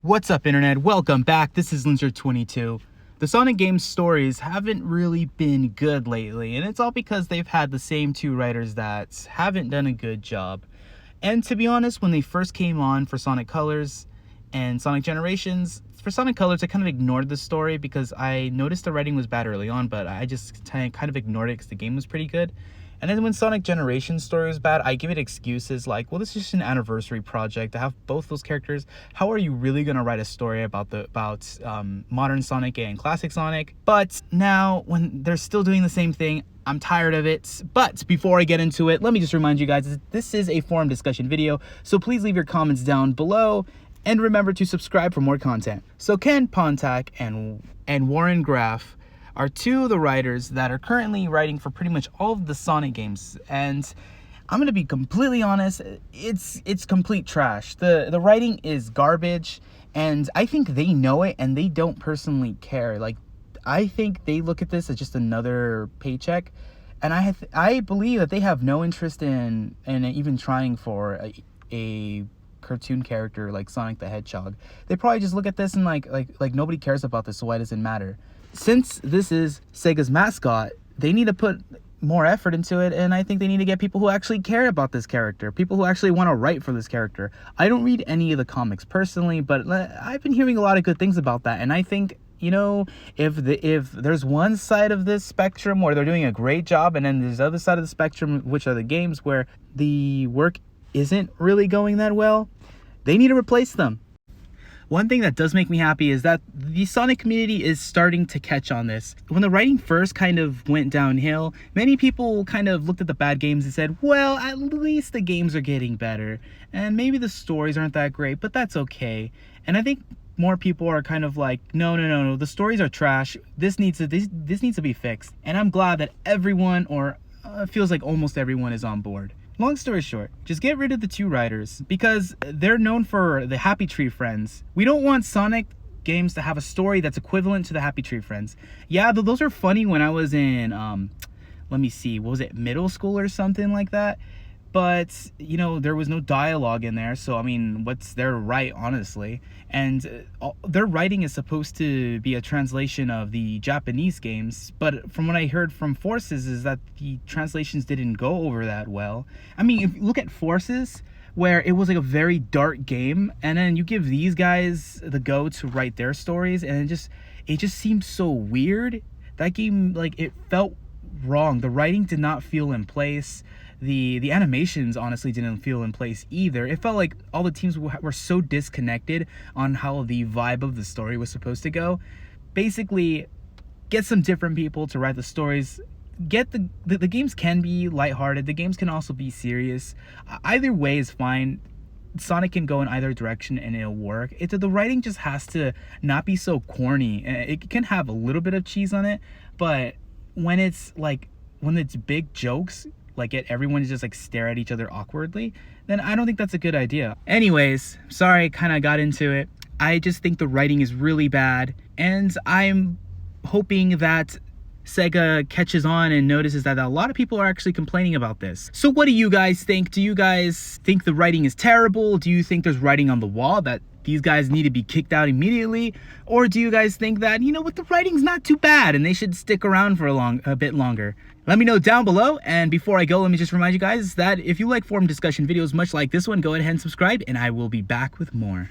What's up, internet? Welcome back. This is Linzer22. The Sonic games stories haven't really been good lately, and it's all because they've had the same two writers that haven't done a good job. And to be honest, when they first came on for Sonic Colors and Sonic Generations, for Sonic Colors I kind of ignored the story because I noticed the writing was bad early on, but I just kind of ignored it because the game was pretty good. And then when Sonic Generations story was bad, I give it excuses like, well, this is just an anniversary project to have both those characters. How are you really going to write a story about modern Sonic and classic Sonic? But now, when they're still doing the same thing, I'm tired of it. But before I get into it, let me just remind you guys, this is a forum discussion video, so please leave your comments down below. And remember to subscribe for more content. So Ken Pontac and Warren Graff are two of the writers that are currently writing for pretty much all of the Sonic games, and I'm gonna be completely honest, it's complete trash. The writing is garbage, and I think they know it and they don't personally care. Like, I think they look at this as just another paycheck, and I believe that they have no interest in even trying for a cartoon character like Sonic the Hedgehog. They probably just look at this and like nobody cares about this, so why does it matter? Since this is Sega's mascot, they need to put more effort into it, and I think they need to get people who actually care about this character, people who actually want to write for this character. I don't read any of the comics personally, but I've been hearing a lot of good things about that, and I think, you know, if there's one side of this spectrum where they're doing a great job, and then there's the other side of the spectrum, which are the games where the work isn't really going that well, they need to replace them. One thing that does make me happy is that the Sonic community is starting to catch on this. When the writing first kind of went downhill, many people kind of looked at the bad games and said, well, at least the games are getting better, and maybe the stories aren't that great, but that's okay. And I think more people are kind of like, no, the stories are trash. This needs to be fixed. And I'm glad that everyone, or feels like almost everyone, is on board. Long story short, just get rid of the two writers because they're known for the Happy Tree Friends. We don't want Sonic games to have a story that's equivalent to the Happy Tree Friends. Yeah, those are funny when I was in, let me see, what was it, middle school or something like that? But, you know, there was no dialogue in there, so I mean, what's their right, honestly? And their writing is supposed to be a translation of the Japanese games, but from what I heard from Forces is that the translations didn't go over that well. I mean, if you look at Forces, where it was like a very dark game, and then you give these guys the go to write their stories, and it just seemed so weird. That game, like, it felt wrong. The writing did not feel in place. The animations honestly didn't feel in place either. It felt like all the teams were so disconnected on how the vibe of the story was supposed to go. Basically, get some different people to write the stories. Get the games can be lighthearted. The games can also be serious. Either way is fine. Sonic can go in either direction and it'll work. The writing just has to not be so corny. It can have a little bit of cheese on it, but when it's big jokes, like everyone just like stare at each other awkwardly, then I don't think that's a good idea. Anyways, sorry I kind of got into it. I just think the writing is really bad, and I'm hoping that Sega catches on and notices that a lot of people are actually complaining about this. So what do you guys think? Do you guys think the writing is terrible? Do you think there's writing on the wall that these guys need to be kicked out immediately? Or do you guys think that, you know what, the writing's not too bad and they should stick around for a bit longer? Let me know down below. And before I go, let me just remind you guys that if you like forum discussion videos much like this one, go ahead and subscribe, and I will be back with more.